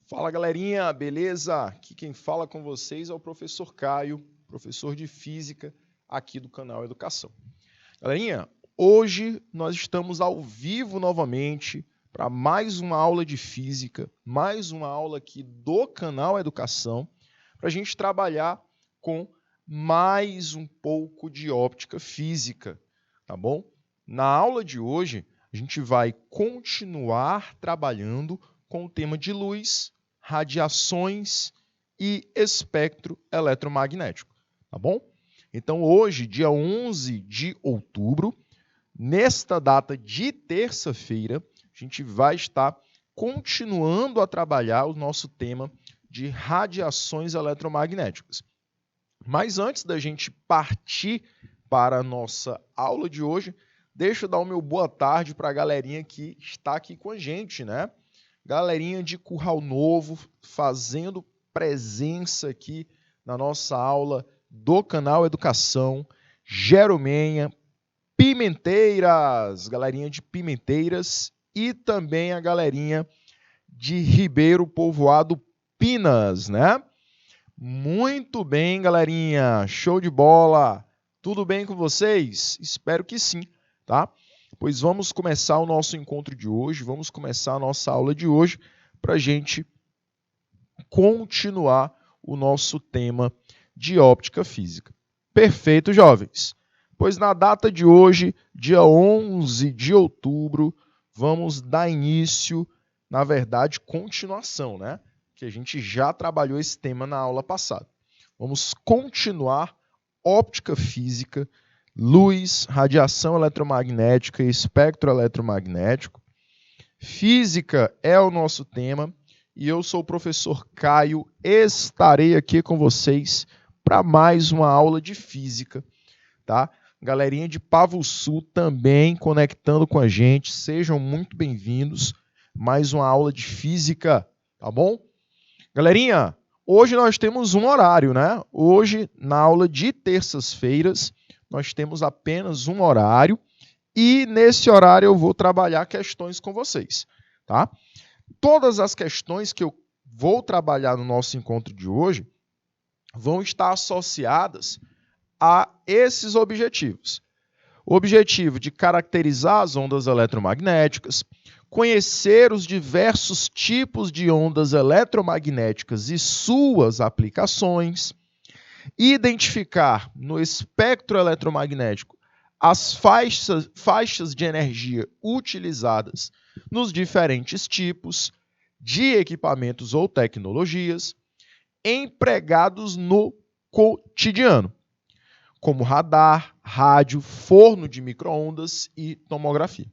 Fala galerinha, beleza? Aqui quem fala com vocês é o professor Caio, professor de Física aqui do canal Educação. Galerinha, hoje nós estamos ao vivo novamente para mais uma aula de Física, mais uma aula aqui do canal Educação, para a gente trabalhar com mais um pouco de óptica física, tá bom? Na aula de hoje, a gente vai continuar trabalhando com o tema de luz, radiações e espectro eletromagnético, tá bom? Então hoje, dia 11 de outubro, nesta data de terça-feira, a gente vai estar continuando a trabalhar o nosso tema de radiações eletromagnéticas. Mas antes da gente partir para a nossa aula de hoje, deixa eu dar o meu boa tarde para a galerinha que está aqui com a gente, né? Galerinha de Curral Novo fazendo presença aqui na nossa aula do canal Educação, Jeromenha, Pimenteiras, galerinha de Pimenteiras e também a galerinha de Ribeiro Povoado Pinas, né? Muito bem, galerinha, show de bola! Tudo bem com vocês? Espero que sim, tá? Pois vamos começar o nosso encontro de hoje, vamos começar a nossa aula de hoje para a gente continuar o nosso tema de óptica física. Perfeito, jovens? Pois na data de hoje, dia 11 de outubro, vamos dar início, na verdade, continuação, né? Que a gente já trabalhou esse tema na aula passada. Vamos continuar óptica física, luz, radiação eletromagnética e espectro eletromagnético. Física é o nosso tema e eu sou o professor Caio, estarei aqui com vocês para mais uma aula de física, tá? Galerinha de Pavussul também conectando com a gente, sejam muito bem-vindos. Mais uma aula de física, tá bom? Galerinha, hoje nós temos um horário, né? Hoje, na aula de terças-feiras, nós temos apenas um horário e nesse horário eu vou trabalhar questões com vocês, tá? Todas as questões que eu vou trabalhar no nosso encontro de hoje vão estar associadas a esses objetivos. O objetivo de caracterizar as ondas eletromagnéticas, conhecer os diversos tipos de ondas eletromagnéticas e suas aplicações, identificar no espectro eletromagnético as faixas de energia utilizadas nos diferentes tipos de equipamentos ou tecnologias empregados no cotidiano, como radar, rádio, forno de micro-ondas e tomografia.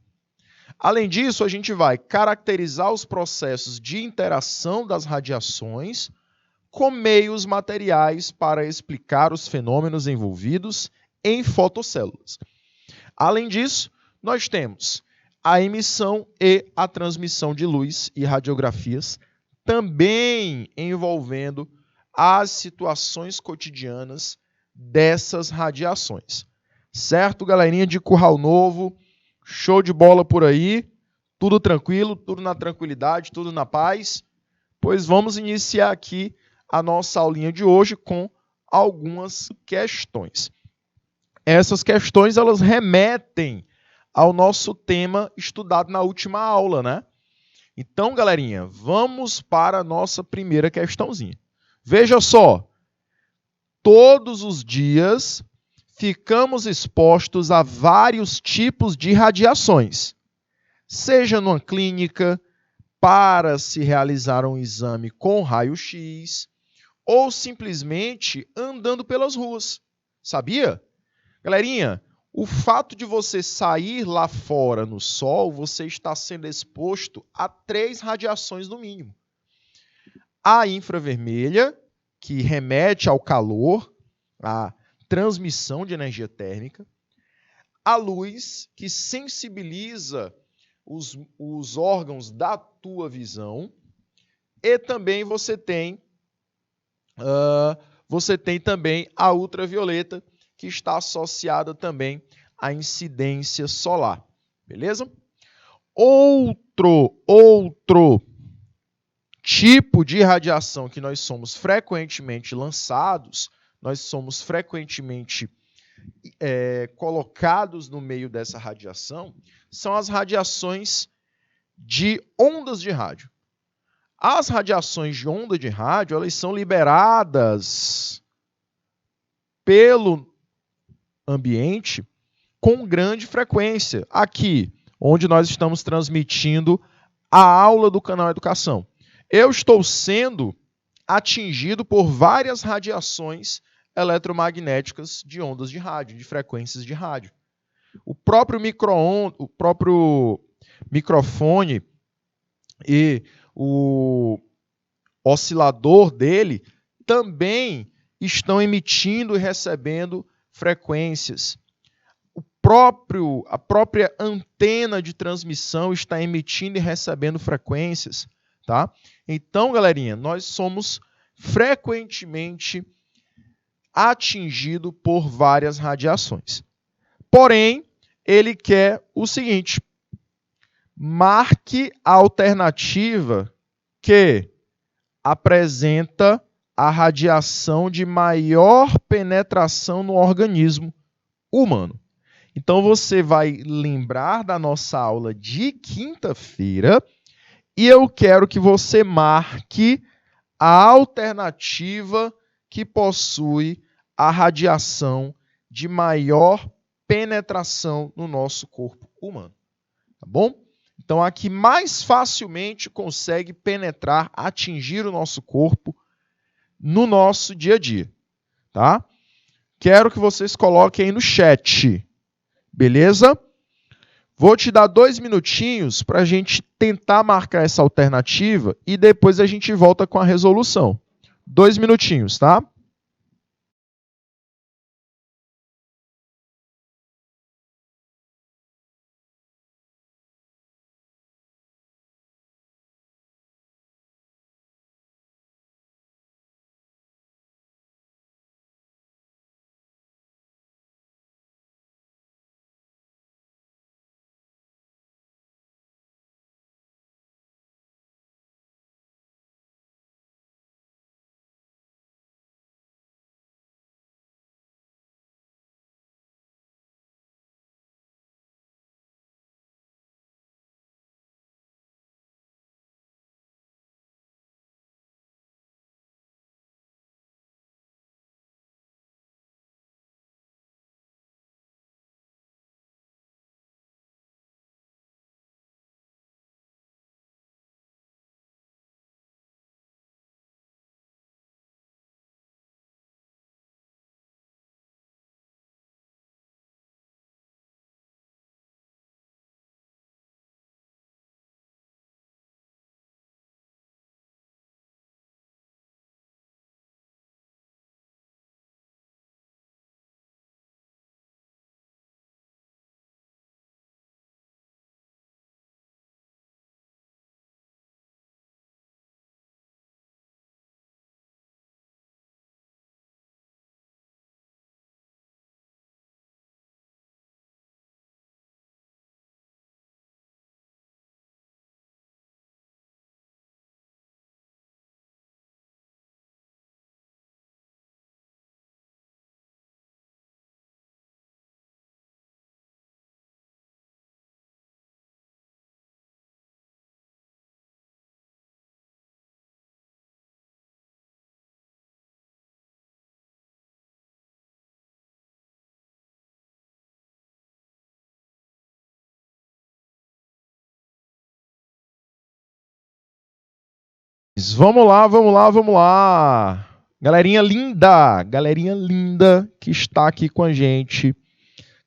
Além disso, a gente vai caracterizar os processos de interação das radiações com meios materiais para explicar os fenômenos envolvidos em fotocélulas. Além disso, nós temos a emissão e a transmissão de luz e radiografias, também envolvendo as situações cotidianas dessas radiações. Certo, galerinha de Curral Novo? Show de bola por aí? Tudo tranquilo, tudo na tranquilidade, tudo na paz? Pois vamos iniciar aqui a nossa aulinha de hoje com algumas questões. Essas questões, elas remetem ao nosso tema estudado na última aula, né? Então, galerinha, vamos para a nossa primeira questãozinha. Veja só, todos os dias ficamos expostos a vários tipos de radiações, seja numa clínica, para se realizar um exame com raio-x, ou simplesmente andando pelas ruas. Sabia? Galerinha, o fato de você sair lá fora no sol, você está sendo exposto a 3 radiações no mínimo. A infravermelha, que remete ao calor, a transmissão de energia térmica. A luz, que sensibiliza os órgãos da tua visão. E também você tem também a ultravioleta, que está associada também à incidência solar. Beleza? Outro tipo de radiação que nós somos frequentemente lançados, nós somos frequentemente colocados no meio dessa radiação, são as radiações de ondas de rádio. As radiações de onda de rádio, elas são liberadas pelo ambiente com grande frequência. Aqui, onde nós estamos transmitindo a aula do canal Educação. Eu estou sendo atingido por várias radiações eletromagnéticas de ondas de rádio, de frequências de rádio. O próprio microfone e o oscilador dele também estão emitindo e recebendo frequências. A própria antena de transmissão está emitindo e recebendo frequências, tá? Então, galerinha, nós somos frequentemente atingidos por várias radiações. Porém, ele quer o seguinte: marque a alternativa que apresenta a radiação de maior penetração no organismo humano. Então, você vai lembrar da nossa aula de quinta-feira e eu quero que você marque a alternativa que possui a radiação de maior penetração no nosso corpo humano. Tá bom? Então, a que mais facilmente consegue penetrar, atingir o nosso corpo no nosso dia a dia. Tá? Quero que vocês coloquem aí no chat. Beleza? Vou te dar 2 minutinhos para a gente tentar marcar essa alternativa e depois a gente volta com a resolução. 2 minutinhos, tá? Vamos lá, vamos lá, vamos lá. Galerinha linda que está aqui com a gente.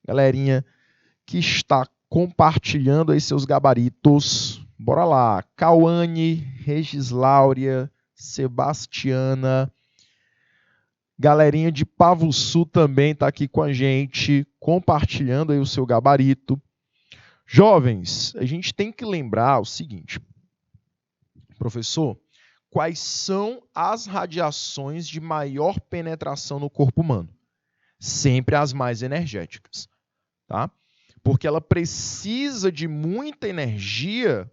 Galerinha que está compartilhando aí seus gabaritos. Bora lá. Cauane, Regisláurea, Sebastiana. Galerinha de Pavussu também está aqui com a gente, compartilhando aí o seu gabarito. Jovens, a gente tem que lembrar o seguinte. Professor, quais são as radiações de maior penetração no corpo humano? Sempre as mais energéticas, tá? Porque ela precisa de muita energia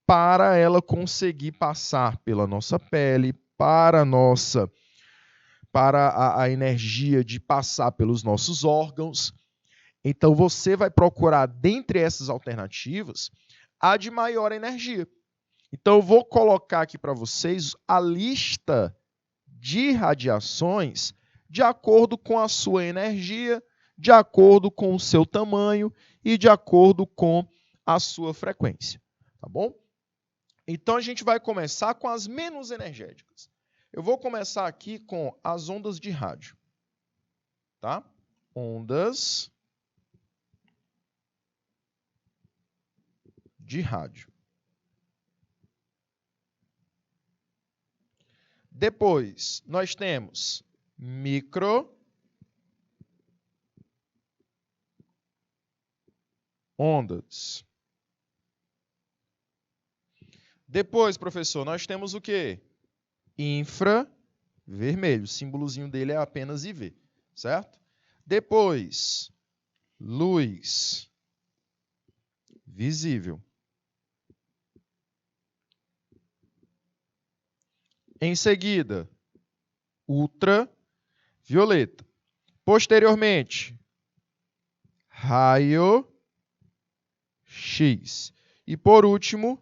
para ela conseguir passar pela nossa pele, para a energia de passar pelos nossos órgãos. Então, você vai procurar, dentre essas alternativas, a de maior energia. Então, eu vou colocar aqui para vocês a lista de radiações de acordo com a sua energia, de acordo com o seu tamanho e de acordo com a sua frequência. Tá bom? Então, a gente vai começar com as menos energéticas. Eu vou começar aqui com as ondas de rádio. Tá? Ondas de rádio. Depois, nós temos micro-ondas. Depois, professor, nós temos o quê? Infravermelho. O símbolozinho dele é apenas IV, certo? Depois, luz visível. Em seguida, ultravioleta. Posteriormente, raio-x. E por último,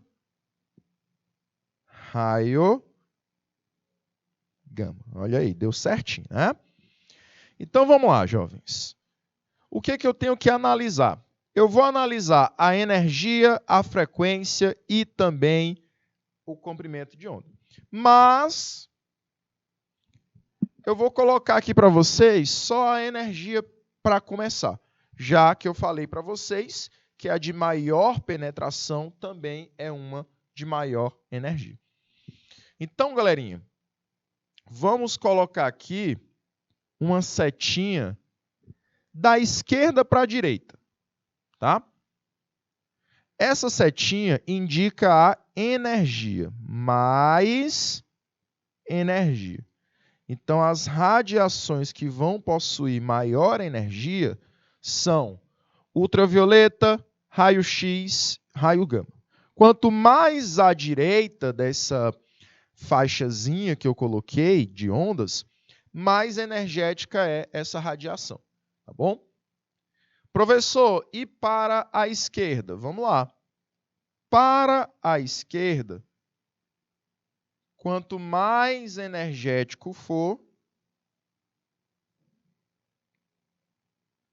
raio gama. Olha aí, deu certinho, né? Então vamos lá, jovens. O que eu tenho que analisar? Eu vou analisar a energia, a frequência e também o comprimento de onda. Mas eu vou colocar aqui para vocês só a energia para começar, já que eu falei para vocês que a de maior penetração também é uma de maior energia. Então, galerinha, vamos colocar aqui uma setinha da esquerda para a direita, tá? Essa setinha indica a energia, mais energia. Então, as radiações que vão possuir maior energia são ultravioleta, raio-x, raio gama. Quanto mais à direita dessa faixazinha que eu coloquei de ondas, mais energética é essa radiação, tá bom? Professor, e para a esquerda? Vamos lá. Para a esquerda, quanto mais energético for,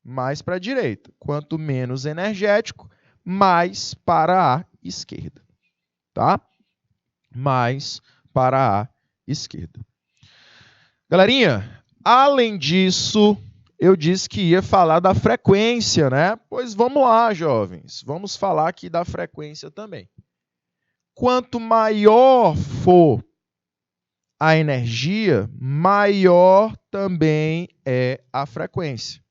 mais para a direita. Quanto menos energético, mais para a esquerda. Tá? Mais para a esquerda. Galerinha, além disso, eu disse que ia falar da frequência, né? Pois vamos lá, jovens. Vamos falar aqui da frequência também. Quanto maior for a energia, maior também é a frequência.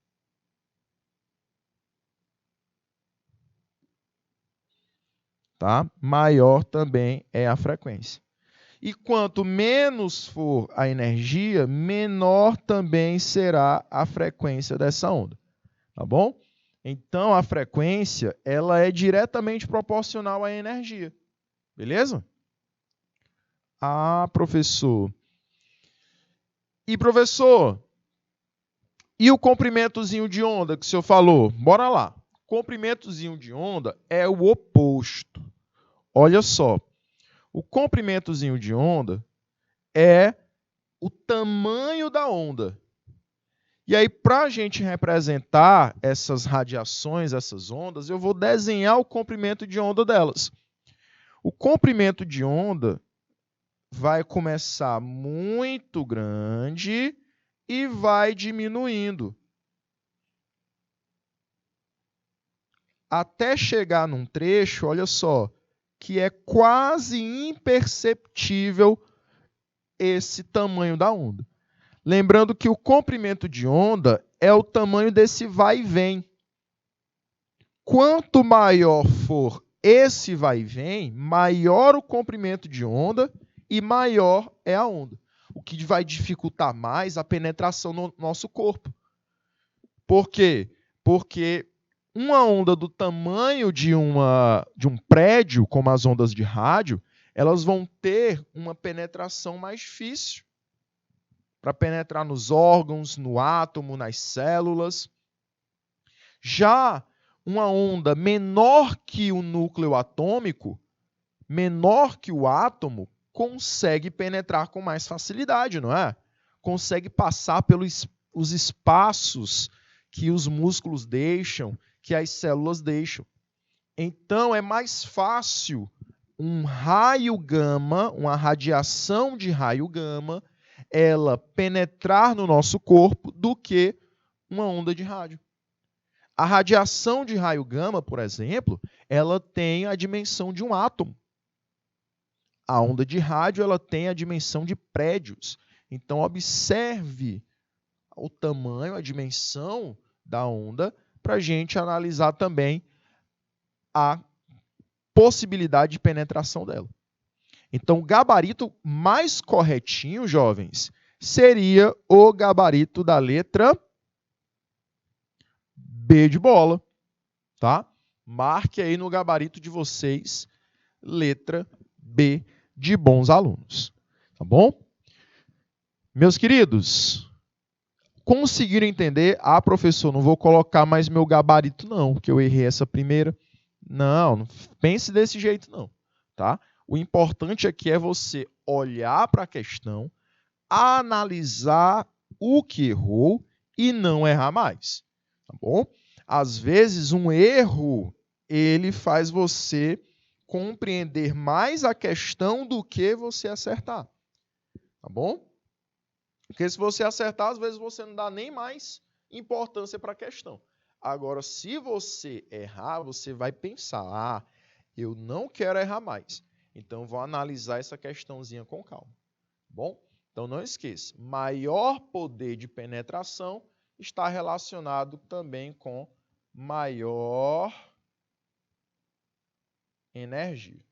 Tá? Maior também é a frequência. E quanto menos for a energia, menor também será a frequência dessa onda. Tá bom? Então, a frequência ela é diretamente proporcional à energia. Beleza? Ah, professor. E, professor, e o comprimentozinho de onda que o senhor falou? Bora lá. Comprimentozinho de onda é o oposto. Olha só. O comprimentozinho de onda é o tamanho da onda. E aí, para a gente representar essas radiações, essas ondas, eu vou desenhar o comprimento de onda delas. O comprimento de onda vai começar muito grande e vai diminuindo. Até chegar num trecho, olha só, que é quase imperceptível esse tamanho da onda. Lembrando que o comprimento de onda é o tamanho desse vai e vem. Quanto maior for esse vai e vem, maior o comprimento de onda e maior é a onda. O que vai dificultar mais a penetração no nosso corpo. Por quê? Porque uma onda do tamanho de um prédio, como as ondas de rádio, elas vão ter uma penetração mais difícil para penetrar nos órgãos, no átomo, nas células. Já uma onda menor que o núcleo atômico, menor que o átomo, consegue penetrar com mais facilidade, não é? Consegue passar pelos os espaços que os músculos deixam, que as células deixam. Então, é mais fácil um raio gama, uma radiação de raio gama, ela penetrar no nosso corpo do que uma onda de rádio. A radiação de raio gama, por exemplo, ela tem a dimensão de um átomo. A onda de rádio ela tem a dimensão de prédios. Então, observe o tamanho, a dimensão da onda, para a gente analisar também a possibilidade de penetração dela. Então, o gabarito mais corretinho, jovens, seria o gabarito da letra B de bola, tá? Marque aí no gabarito de vocês, letra B de bons alunos, tá bom? Meus queridos, conseguiram entender? Ah, professor, não vou colocar mais meu gabarito não, porque eu errei essa primeira. Não pense desse jeito não, tá? O importante aqui é você olhar para a questão, analisar o que errou e não errar mais, tá bom? Às vezes um erro, ele faz você compreender mais a questão do que você acertar, tá bom? Porque se você acertar, às vezes você não dá nem mais importância para a questão. Agora, se você errar, você vai pensar, ah, eu não quero errar mais. Então, vou analisar essa questãozinha com calma. Bom? Então, não esqueça, maior poder de penetração está relacionado também com maior energia.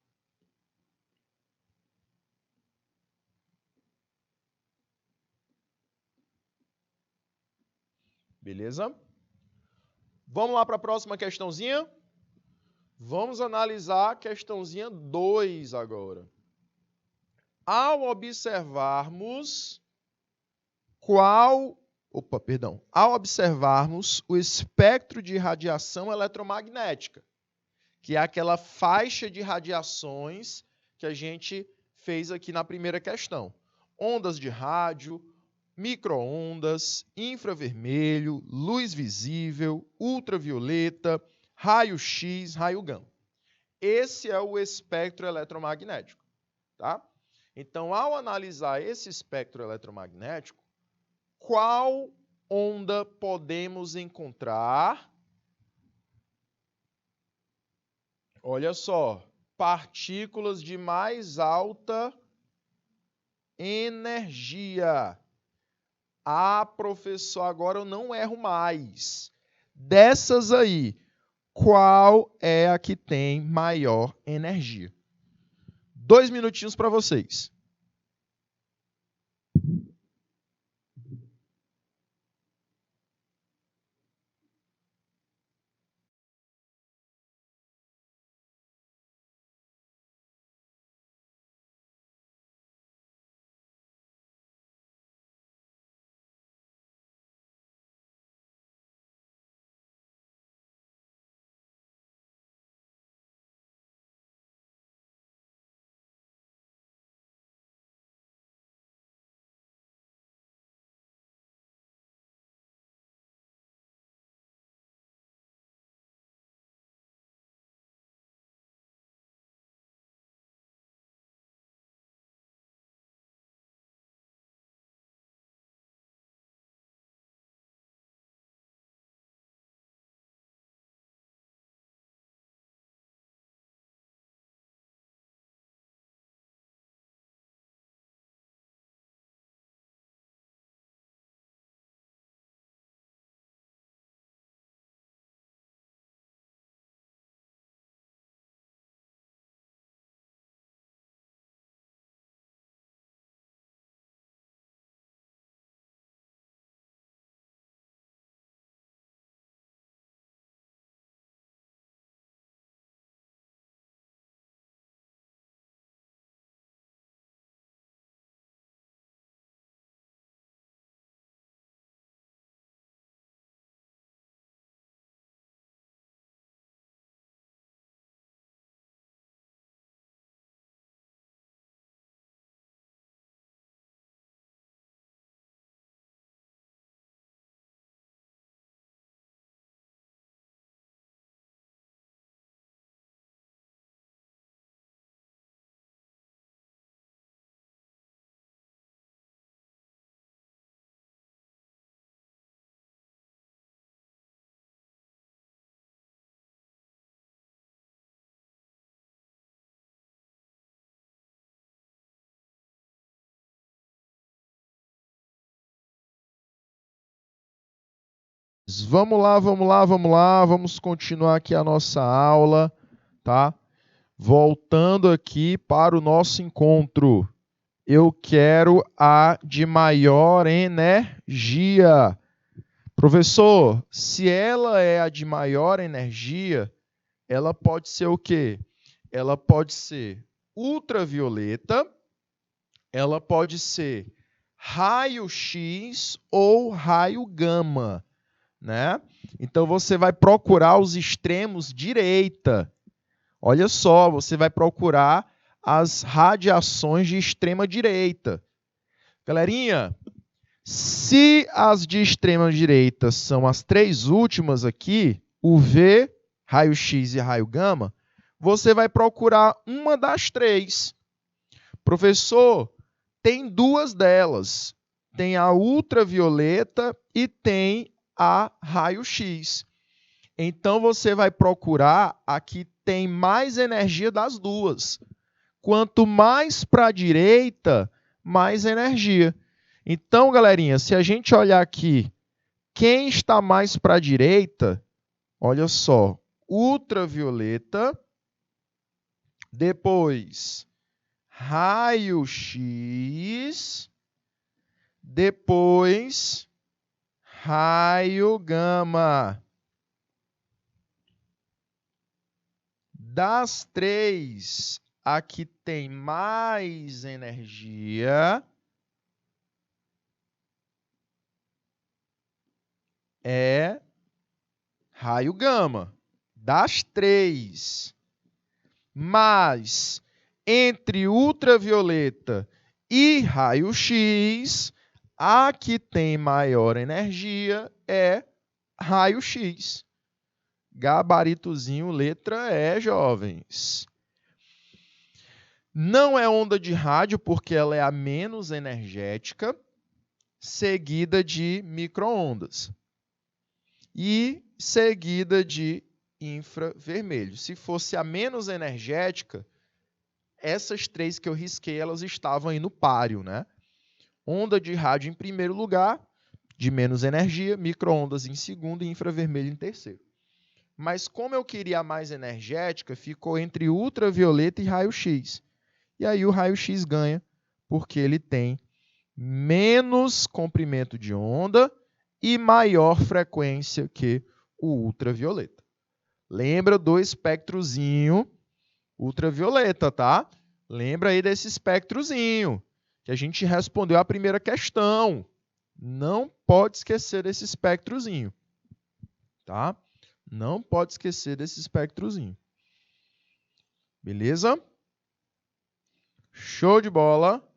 Beleza? Vamos lá para a próxima questãozinha? Vamos analisar a questãozinha 2 agora. Ao observarmos ao observarmos o espectro de radiação eletromagnética, que é aquela faixa de radiações que a gente fez aqui na primeira questão. Ondas de rádio, micro-ondas, infravermelho, luz visível, ultravioleta, raio-x, raio gama. Esse é o espectro eletromagnético, tá? Então, ao analisar esse espectro eletromagnético, qual onda podemos encontrar? Olha só, partículas de mais alta energia. Ah, professor, agora eu não erro mais. Dessas aí, qual é a que tem maior energia? 2 minutinhos para vocês. Vamos lá, vamos lá, vamos lá. Vamos continuar aqui a nossa aula, tá? Voltando aqui para o nosso encontro. Eu quero a de maior energia. Professor, se ela é a de maior energia, ela pode ser o quê? Ela pode ser ultravioleta, ela pode ser raio-x ou raio gama, né? Então você vai procurar os extremos direita. Olha só, você vai procurar as radiações de extrema direita. Galerinha, se as de extrema direita são as três últimas aqui, UV, raio-x e raio gama, você vai procurar uma das três. Professor, tem duas delas. Tem a ultravioleta e tem a raio-x. Então, você vai procurar a que tem mais energia das duas. Quanto mais para a direita, mais energia. Então, galerinha, se a gente olhar aqui, quem está mais para a direita, olha só, ultravioleta, depois raio-x, depois raio gama. Das três, a que tem mais energia é raio gama. Das três. Mas entre ultravioleta e raio-x, a que tem maior energia é raio-x. Gabaritozinho, letra E, jovens. Não é onda de rádio, porque ela é a menos energética, seguida de micro-ondas. E seguida de infravermelho. Se fosse a menos energética, essas três que eu risquei, elas estavam aí no páreo, né? Onda de rádio em primeiro lugar, de menos energia, micro-ondas em segundo e infravermelho em terceiro. Mas como eu queria a mais energética, ficou entre ultravioleta e raio-x. E aí o raio-x ganha, porque ele tem menos comprimento de onda e maior frequência que o ultravioleta. Lembra do espectrozinho ultravioleta, tá? Lembra aí desse espectrozinho, que a gente respondeu a primeira questão. Não pode esquecer desse espectrozinho, tá? Não pode esquecer desse espectrozinho. Beleza? Show de bola.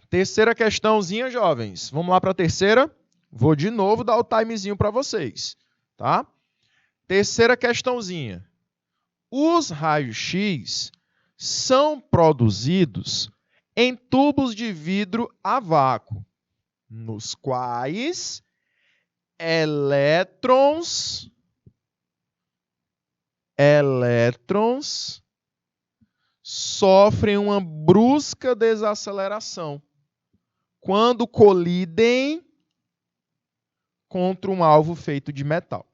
Terceira questãozinha, jovens. Vamos lá para a terceira? Vou de novo dar o timezinho para vocês, tá? Terceira questãozinha. Os raios-x são produzidos em tubos de vidro a vácuo, nos quais elétrons sofrem uma brusca desaceleração quando colidem contra um alvo feito de metal.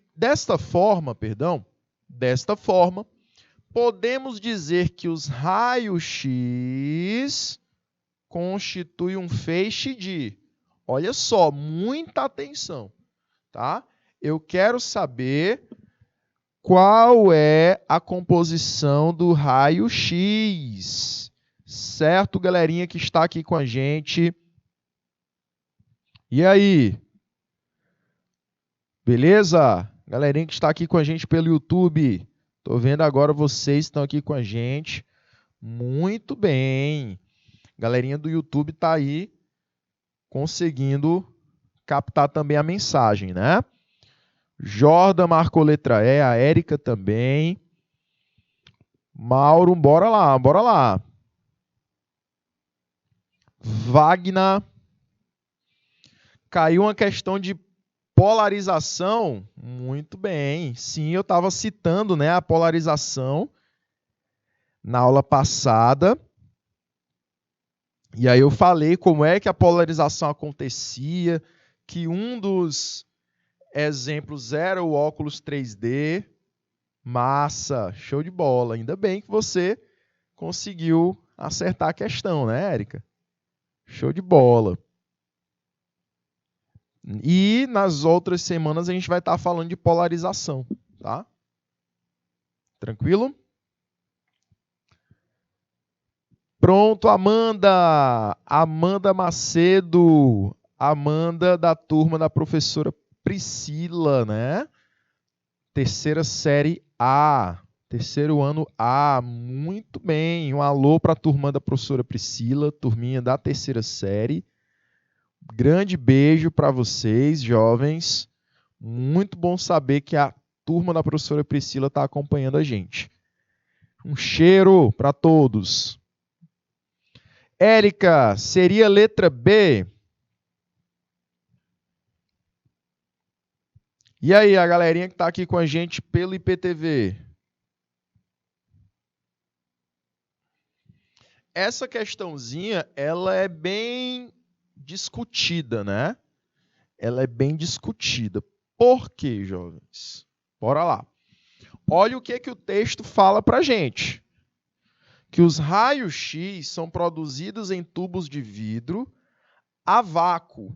Desta forma, podemos dizer que os raios-x constituem um feixe de... Olha só, muita atenção, tá? Eu quero saber qual é a composição do raio-x. Certo, galerinha que está aqui com a gente? E aí? Beleza? Galerinha que está aqui com a gente pelo YouTube. Estou vendo agora vocês estão aqui com a gente. Muito bem. Galerinha do YouTube está aí conseguindo captar também a mensagem, né? Jordan marcou letra E, a Érica também. Mauro, bora lá, bora lá. Wagner. Caiu uma questão de polarização. Muito bem. Sim, eu estava citando, né, a polarização na aula passada. E aí eu falei como é que a polarização acontecia, que um dos exemplos era o óculos 3D. Massa, show de bola. Ainda bem que você conseguiu acertar a questão, né, Érica? Show de bola. E nas outras semanas a gente vai estar falando de polarização, tá? Tranquilo? Pronto, Amanda! Amanda Macedo. Amanda da turma da professora Priscila, né? Terceira série A. Terceiro ano A. Muito bem. Um alô para a turma da professora Priscila, turminha da terceira série. Grande beijo para vocês, jovens. Muito bom saber que a turma da professora Priscila está acompanhando a gente. Um cheiro para todos. Érica, seria letra B? E aí, a galerinha que está aqui com a gente pelo IPTV? Essa questãozinha, ela é bem discutida, né? Ela é bem discutida. Por quê, jovens? Bora lá. Olha o que o texto fala para a gente. Que os raios-x são produzidos em tubos de vidro a vácuo,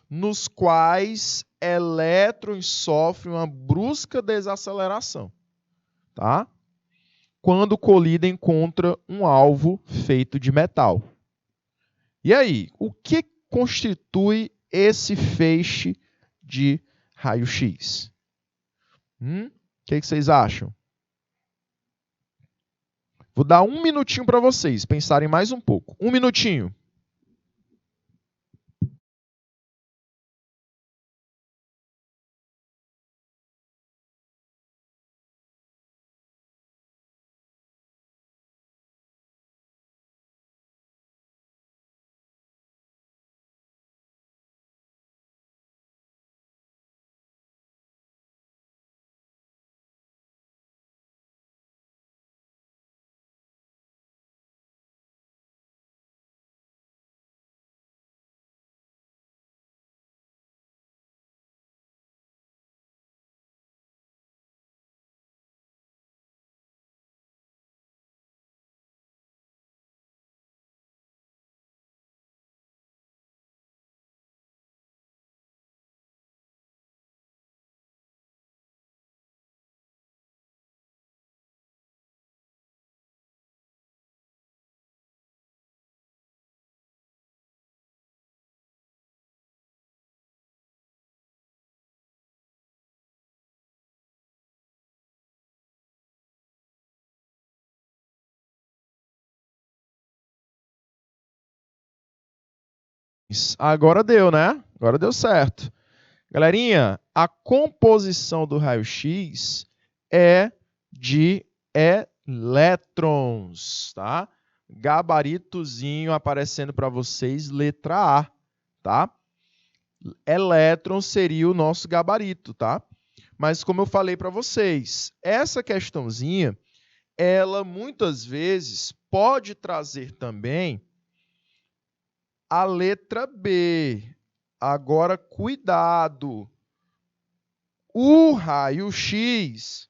nos quais elétrons sofrem uma brusca desaceleração, tá? Quando colidem contra um alvo feito de metal. E aí, o que constitui esse feixe de raio-x? O que vocês acham? Vou dar um minutinho para vocês pensarem mais um pouco. Um minutinho. Agora deu, né? Agora deu certo. Galerinha, a composição do raio-x é de elétrons, tá? Gabaritozinho aparecendo para vocês, letra A, tá? Elétron seria o nosso gabarito, tá? Mas como eu falei para vocês, essa questãozinha, ela muitas vezes pode trazer também a letra B. Agora, cuidado. O raio-x,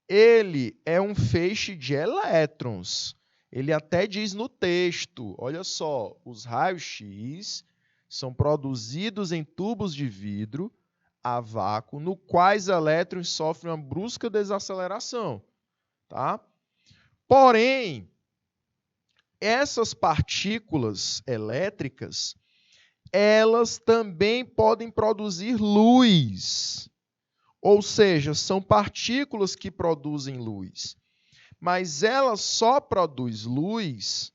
ele é um feixe de elétrons. Ele até diz no texto, olha só, os raios-x são produzidos em tubos de vidro a vácuo, no quais elétrons sofrem uma brusca desaceleração, tá? Porém, essas partículas elétricas, elas também podem produzir luz. Ou seja, são partículas que produzem luz. Mas ela só produz luz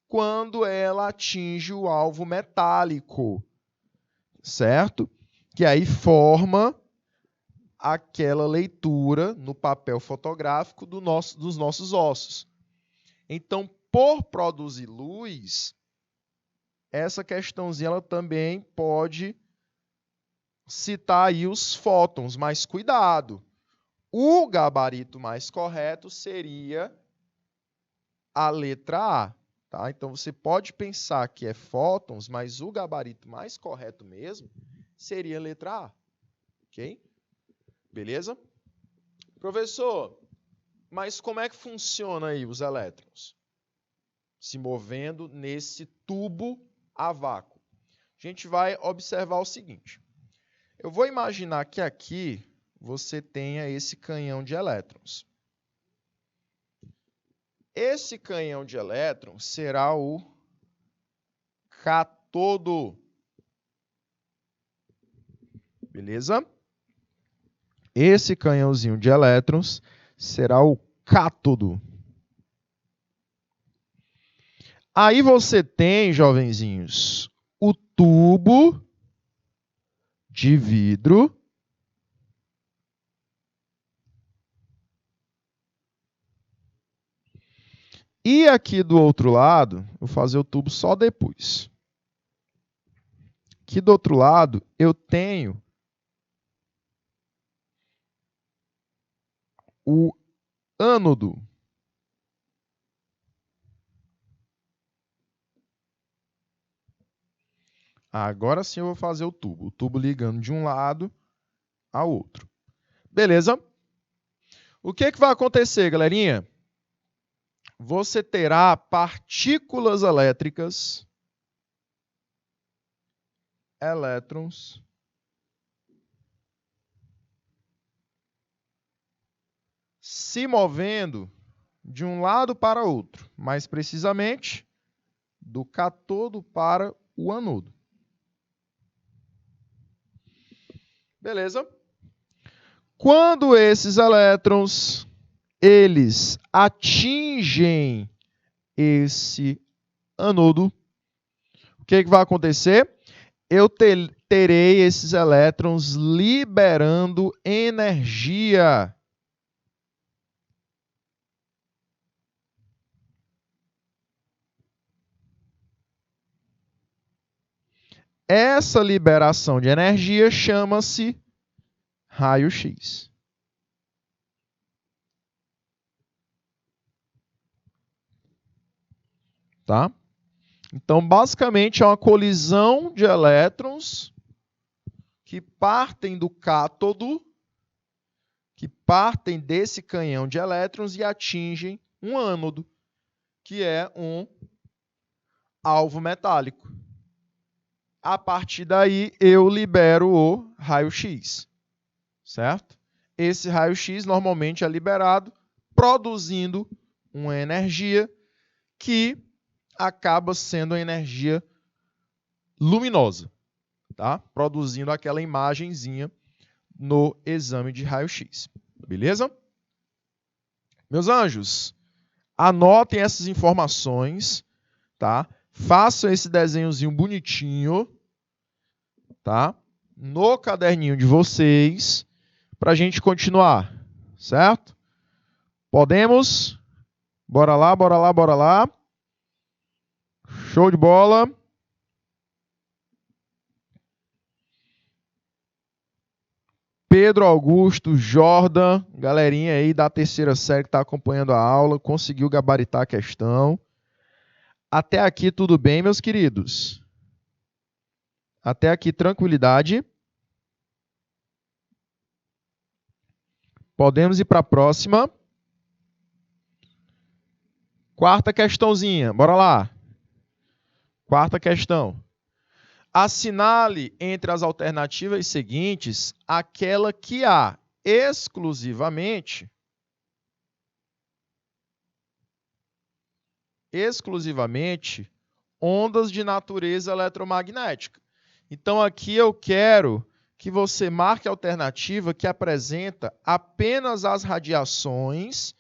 quando ela atinge o alvo metálico, certo? Que aí forma aquela leitura no papel fotográfico dos nossos ossos. Então, por produzir luz, essa questãozinha ela também pode citar aí os fótons, mas cuidado. O gabarito mais correto seria a letra A. Tá? Então, você pode pensar que é fótons, mas o gabarito mais correto mesmo seria a letra A. Ok? Beleza? Professor, mas como é que funciona aí os elétrons? Se movendo nesse tubo a vácuo. A gente vai observar o seguinte. Eu vou imaginar que aqui você tenha esse canhão de elétrons. Esse canhão de elétrons será o cátodo. Beleza? Esse canhãozinho de elétrons será o cátodo. Aí você tem, jovenzinhos, o tubo de vidro e aqui do outro lado, eu vou fazer o tubo só depois. Aqui do outro lado, eu tenho o ânodo. Agora sim eu vou fazer o tubo ligando de um lado ao outro. Beleza? O que vai acontecer, galerinha? Você terá partículas elétricas, elétrons, se movendo de um lado para outro, mais precisamente do cátodo para o anodo. Beleza? Quando esses elétrons eles atingem esse anodo, o que vai acontecer? Eu terei esses elétrons liberando energia. Essa liberação de energia chama-se raio-x. Tá? Então, basicamente, é uma colisão de elétrons que partem do cátodo, que partem desse canhão de elétrons e atingem um ânodo, que é um alvo metálico. A partir daí, eu libero o raio-x, certo? Esse raio-x normalmente é liberado produzindo uma energia que acaba sendo a energia luminosa, tá? Produzindo aquela imagenzinha no exame de raio-x. Beleza? Meus anjos, anotem essas informações, tá? Façam esse desenhozinho bonitinho, tá? No caderninho de vocês, para a gente continuar, certo? Podemos? Bora lá, bora lá, bora lá. Show de bola. Pedro Augusto, Jordan, galerinha aí da terceira série que está acompanhando a aula, conseguiu gabaritar a questão. Até aqui tudo bem, meus queridos? Até aqui tranquilidade? Podemos ir para a próxima. Quarta questãozinha, bora lá. Quarta questão. Assinale entre as alternativas seguintes aquela que há exclusivamente ondas de natureza eletromagnética. Então, aqui eu quero que você marque a alternativa que apresenta apenas as radiações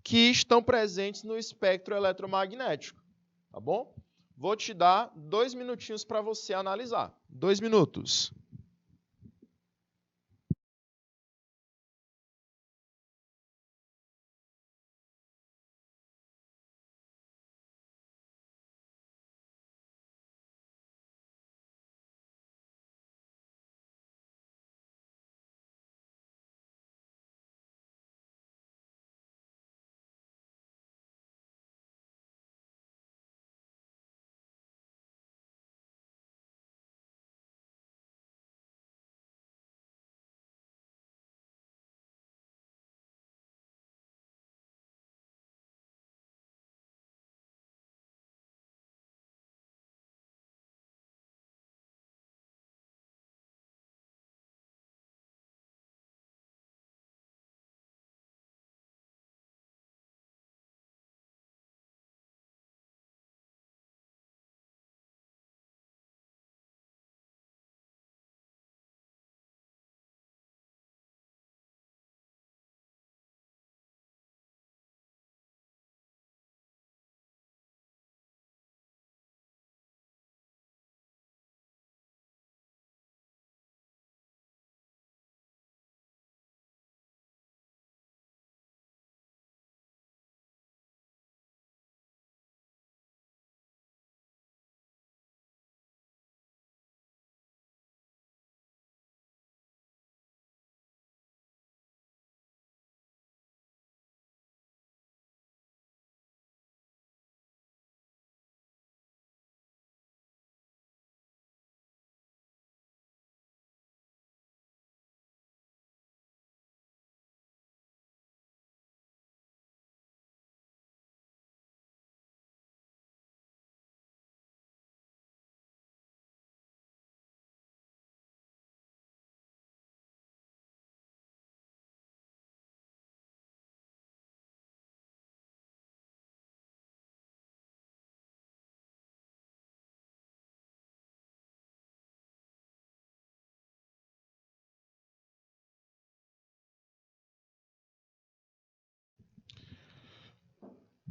que estão presentes no espectro eletromagnético. Tá bom? Vou te dar 2 minutinhos para você analisar. 2 minutos.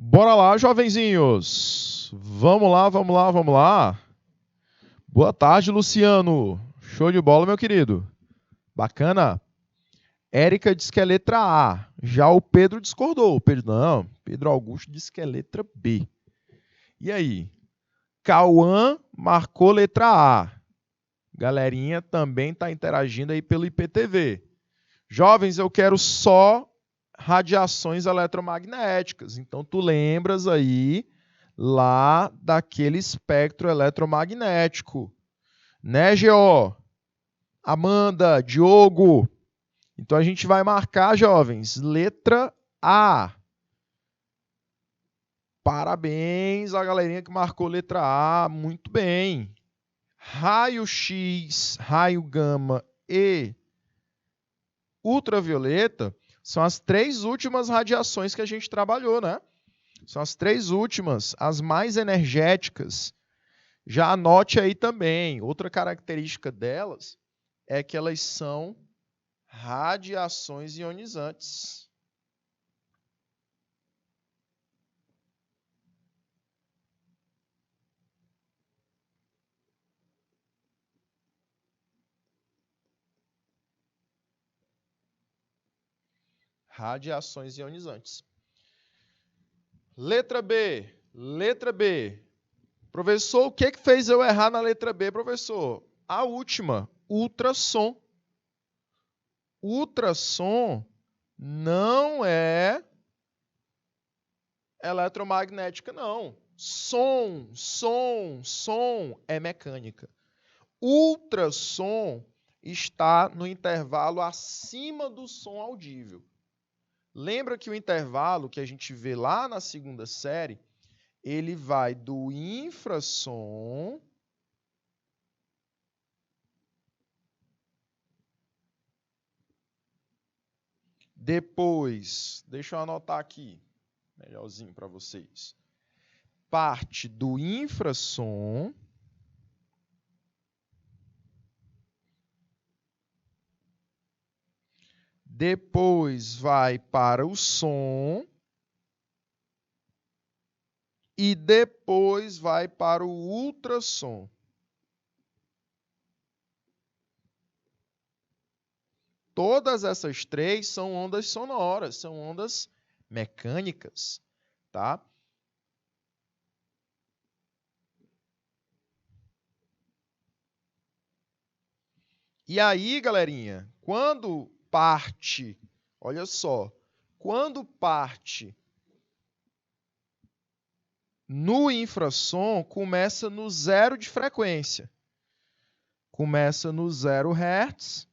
Bora lá, jovenzinhos. Vamos lá, vamos lá, vamos lá. Boa tarde, Luciano. Show de bola, meu querido. Bacana. Érica disse que é letra A. Já o Pedro discordou. Pedro Augusto disse que é letra B. E aí? Cauã marcou letra A. Galerinha também está interagindo aí pelo IPTV. Jovens, eu quero só radiações eletromagnéticas. Então, tu lembras aí lá daquele espectro eletromagnético. Né, Geo? Amanda, Diogo. Então, a gente vai marcar, jovens, letra A. Parabéns à galerinha que marcou letra A. Muito bem. Raio X, raio gama e ultravioleta são as 3 últimas radiações que a gente trabalhou, né? São as 3 últimas, as mais energéticas. Já anote aí também. Outra característica delas é que elas são radiações ionizantes. Radiações ionizantes. Letra B. Letra B. Professor, o que fez eu errar na letra B, professor? A última, ultrassom. Ultrassom não é eletromagnética, não. Som é mecânica. Ultrassom está no intervalo acima do som audível. Lembra que o intervalo que a gente vê lá na segunda série, ele vai do infrassom depois, deixa eu anotar aqui, melhorzinho para vocês. Parte do infrassom depois vai para o som e depois vai para o ultrassom. Todas essas 3 são ondas sonoras, são ondas mecânicas, tá? E aí, galerinha, quando parte, olha só, quando parte no infrassom, começa no 0 de frequência. Começa no 0 Hz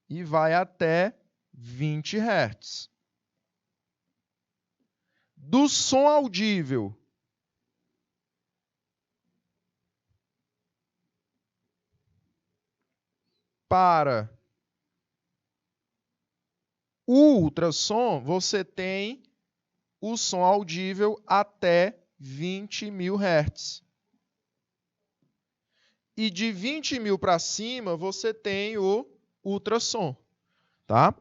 e vai até 20 Hz. Do som audível para o ultrassom, você tem o som audível até 20.000 Hz. E de 20.000 para cima, você tem o ultrassom, tá?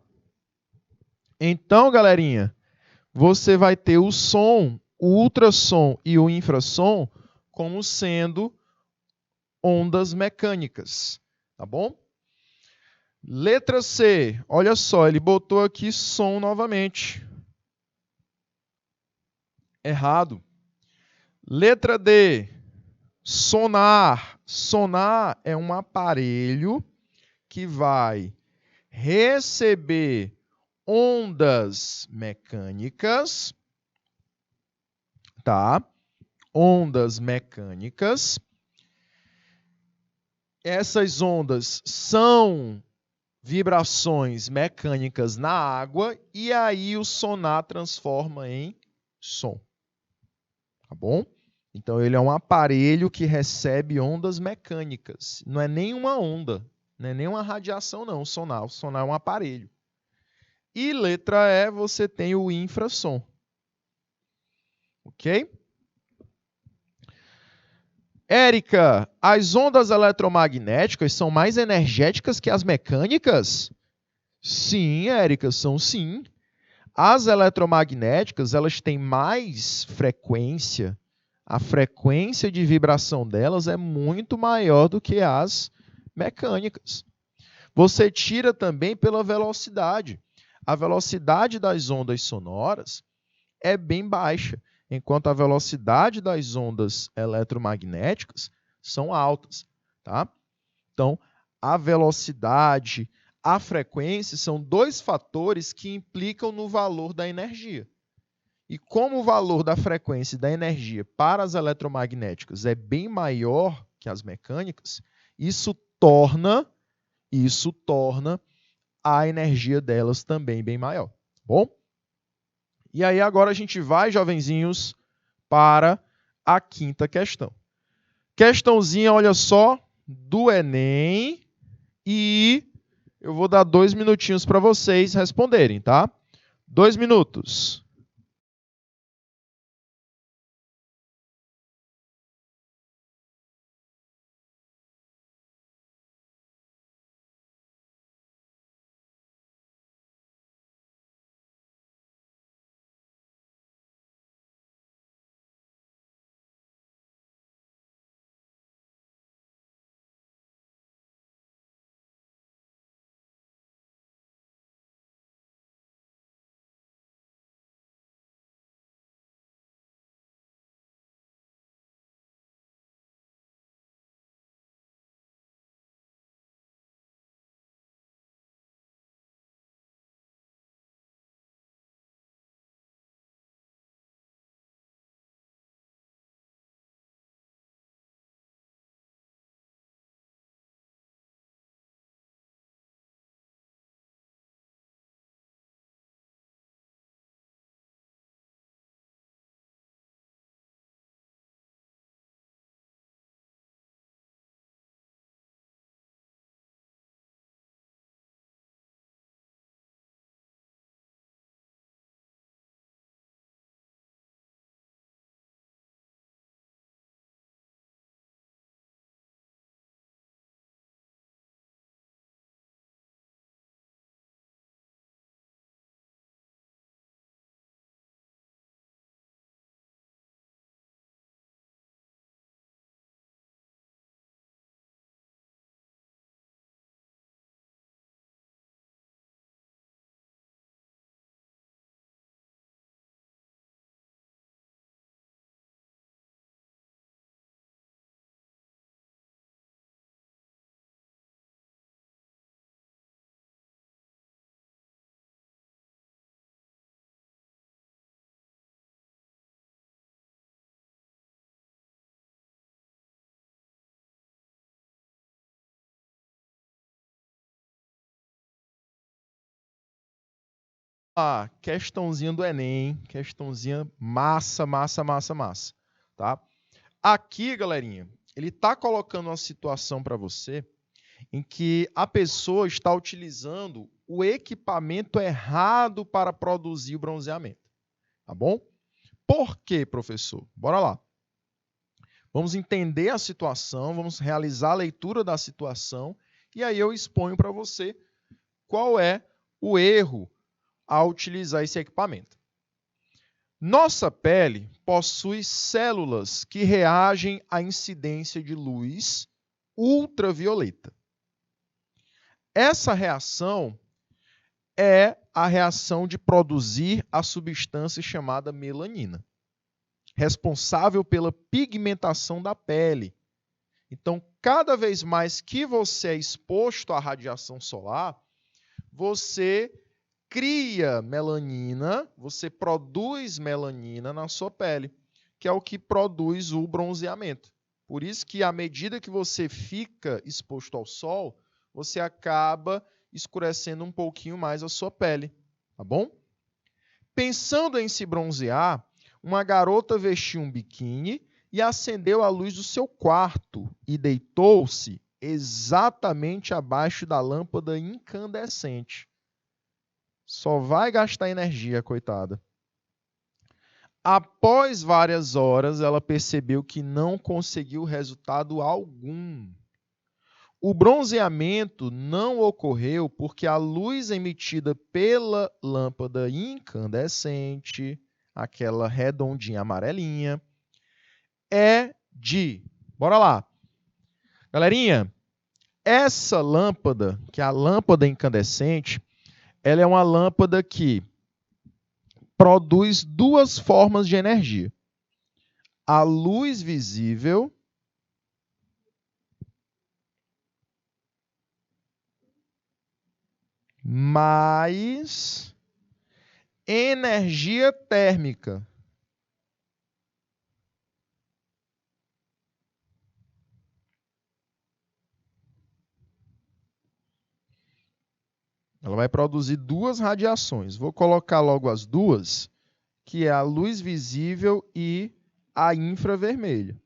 Então, galerinha, você vai ter o som, o ultrassom e o infrassom como sendo ondas mecânicas, tá bom? Letra C, olha só, ele botou aqui som novamente. Errado. Letra D, sonar. Sonar é um aparelho que vai receber ondas mecânicas, tá? Ondas mecânicas. Essas ondas são vibrações mecânicas na água e aí o sonar transforma em som. Tá bom? Então, ele é um aparelho que recebe ondas mecânicas. Não é nenhuma onda, não é nenhuma radiação, não, o sonar. O sonar é um aparelho. E letra E, você tem o infrassom. Ok? Érica, as ondas eletromagnéticas são mais energéticas que as mecânicas? Sim, Érica, são sim. As eletromagnéticas, elas têm mais frequência, a frequência de vibração delas é muito maior do que as mecânicas. Você tira também pela velocidade. A velocidade das ondas sonoras é bem baixa, enquanto a velocidade das ondas eletromagnéticas são altas, tá? Então, a velocidade, a frequência são dois fatores que implicam no valor da energia. E como o valor da frequência e da energia para as eletromagnéticas é bem maior que as mecânicas, isso torna a energia delas também bem maior. Bom? E aí agora a gente vai, jovenzinhos, para a quinta questão. Questãozinha, olha só, do Enem, e eu vou dar 2 minutinhos para vocês responderem, tá? 2 minutos. Questãozinha do Enem, questãozinha massa, tá? Aqui, galerinha, ele está colocando uma situação para você em que a pessoa está utilizando o equipamento errado para produzir o bronzeamento, tá bom? Por quê, professor? Bora lá. Vamos entender a situação, vamos realizar a leitura da situação e aí eu exponho para você qual é o erro ao utilizar esse equipamento. Nossa pele possui células que reagem à incidência de luz ultravioleta. Essa reação é a reação de produzir a substância chamada melanina, responsável pela pigmentação da pele. Então, cada vez mais que você é exposto à radiação solar, você cria melanina, você produz melanina na sua pele, que é o que produz o bronzeamento. Por isso que, à medida que você fica exposto ao sol, você acaba escurecendo um pouquinho mais a sua pele, tá bom? Pensando em se bronzear, uma garota vestiu um biquíni e acendeu a luz do seu quarto e deitou-se exatamente abaixo da lâmpada incandescente. Só vai gastar energia, coitada. Após várias horas, ela percebeu que não conseguiu resultado algum. O bronzeamento não ocorreu porque a luz emitida pela lâmpada incandescente, aquela redondinha amarelinha, é de... Bora lá. Galerinha, essa lâmpada, que é a lâmpada incandescente, ela é uma lâmpada que produz duas formas de energia. A luz visível mais energia térmica. Ela vai produzir duas radiações. Vou colocar logo as duas, que é a luz visível e a infravermelha.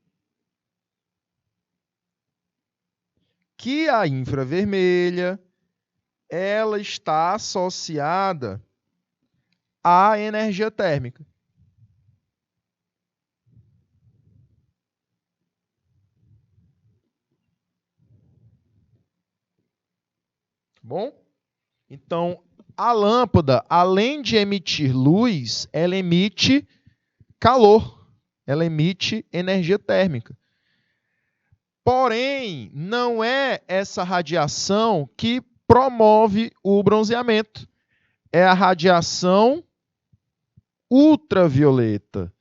Que a infravermelha, ela está associada à energia térmica. Bom? Então, a lâmpada, além de emitir luz, ela emite calor. Ela emite energia térmica. Porém, não é essa radiação que promove o bronzeamento. É a radiação ultravioleta.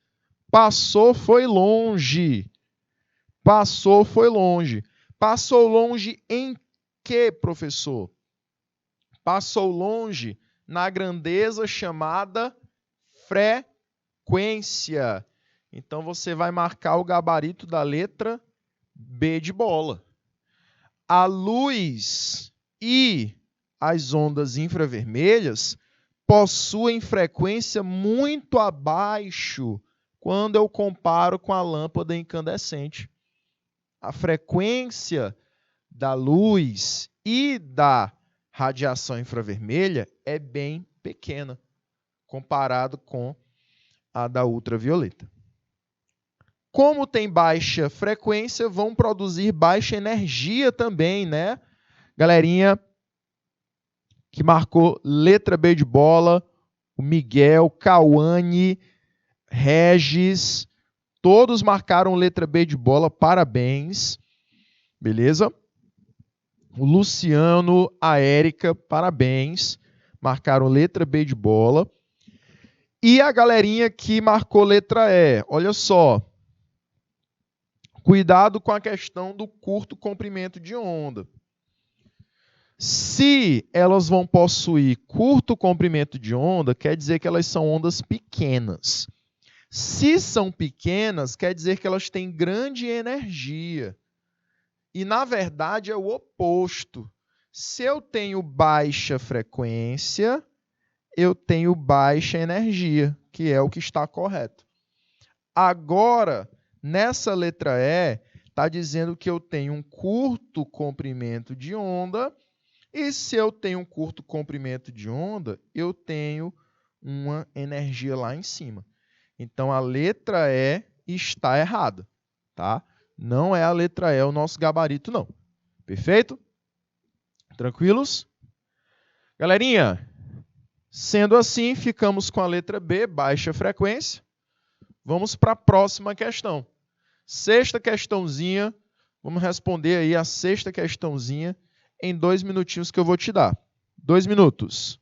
Passou, foi longe. Passou, foi longe. Passou longe em que, professor? Passou longe na grandeza chamada frequência. Então, você vai marcar o gabarito da letra B de bola. A luz e as ondas infravermelhas possuem frequência muito abaixo quando eu comparo com a lâmpada incandescente. A frequência da luz e da radiação infravermelha é bem pequena, comparado com a da ultravioleta. Como tem baixa frequência, vão produzir baixa energia também, né? Galerinha que marcou letra B de bola, o Miguel, Cauane, Regis, todos marcaram letra B de bola, parabéns. Beleza? O Luciano, a Érica, parabéns. Marcaram letra B de bola. E a galerinha que marcou letra E, olha só. Cuidado com a questão do curto comprimento de onda. Se elas vão possuir curto comprimento de onda, quer dizer que elas são ondas pequenas. Se são pequenas, quer dizer que elas têm grande energia. E, na verdade, é o oposto. Se eu tenho baixa frequência, eu tenho baixa energia, que é o que está correto. Agora, nessa letra E, está dizendo que eu tenho um curto comprimento de onda, e se eu tenho um curto comprimento de onda, eu tenho uma energia lá em cima. Então, a letra E está errada, tá? Não é a letra E o nosso gabarito, não. Perfeito? Tranquilos? Galerinha, sendo assim, ficamos com a letra B, baixa frequência. Vamos para a próxima questão. Sexta questãozinha. Vamos responder aí a sexta questãozinha em 2 minutinhos que eu vou te dar. 2 minutos.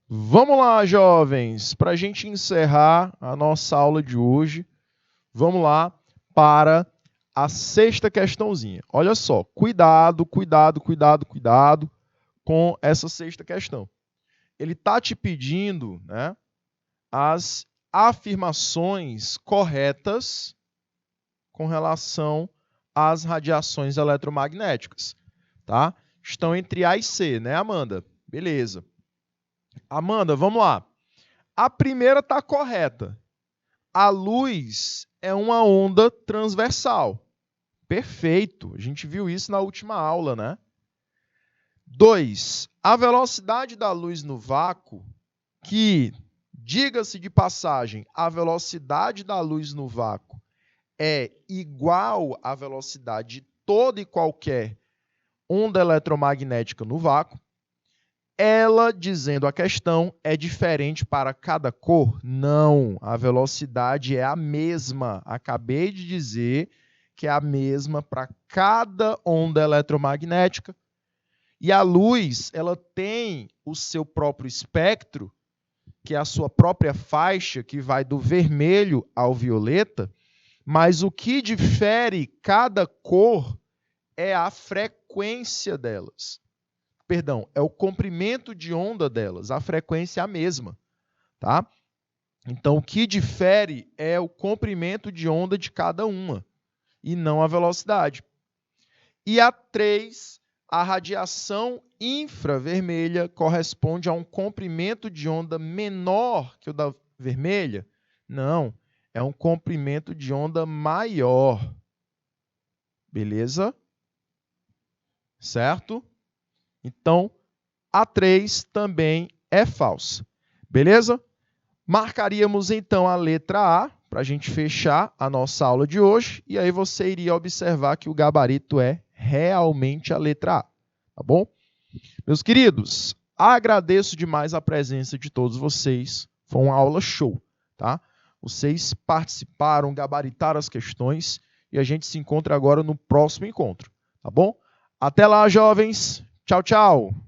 Vamos lá, jovens, para a gente encerrar a nossa aula de hoje, vamos lá para a sexta questãozinha. Olha só, cuidado com essa sexta questão. Ele está te pedindo, né, as afirmações corretas com relação às radiações eletromagnéticas, tá? Estão entre A e C, né, Amanda? Beleza. Amanda, vamos lá. A primeira está correta. A luz é uma onda transversal. Perfeito. A gente viu isso na última aula, né? 2. A velocidade da luz no vácuo, que, diga-se de passagem, a velocidade da luz no vácuo é igual à velocidade de toda e qualquer onda eletromagnética no vácuo. Ela, dizendo a questão, é diferente para cada cor? Não, a velocidade é a mesma. Acabei de dizer que é a mesma para cada onda eletromagnética. E a luz, ela tem o seu próprio espectro, que é a sua própria faixa, que vai do vermelho ao violeta, mas o que difere cada cor é a frequência delas. Perdão, é o comprimento de onda delas, a frequência é a mesma, tá? Então, o que difere é o comprimento de onda de cada uma, e não a velocidade. E a 3, a radiação infravermelha corresponde a um comprimento de onda menor que o da vermelha? Não, é um comprimento de onda maior. Beleza? Certo? Então, a 3 também é falsa. Beleza? Marcaríamos, então, a letra A para a gente fechar a nossa aula de hoje. E aí você iria observar que o gabarito é realmente a letra A. Tá bom? Meus queridos, agradeço demais a presença de todos vocês. Foi uma aula show, tá? Vocês participaram, gabaritaram as questões e a gente se encontra agora no próximo encontro, tá bom? Até lá, jovens! Tchau, tchau!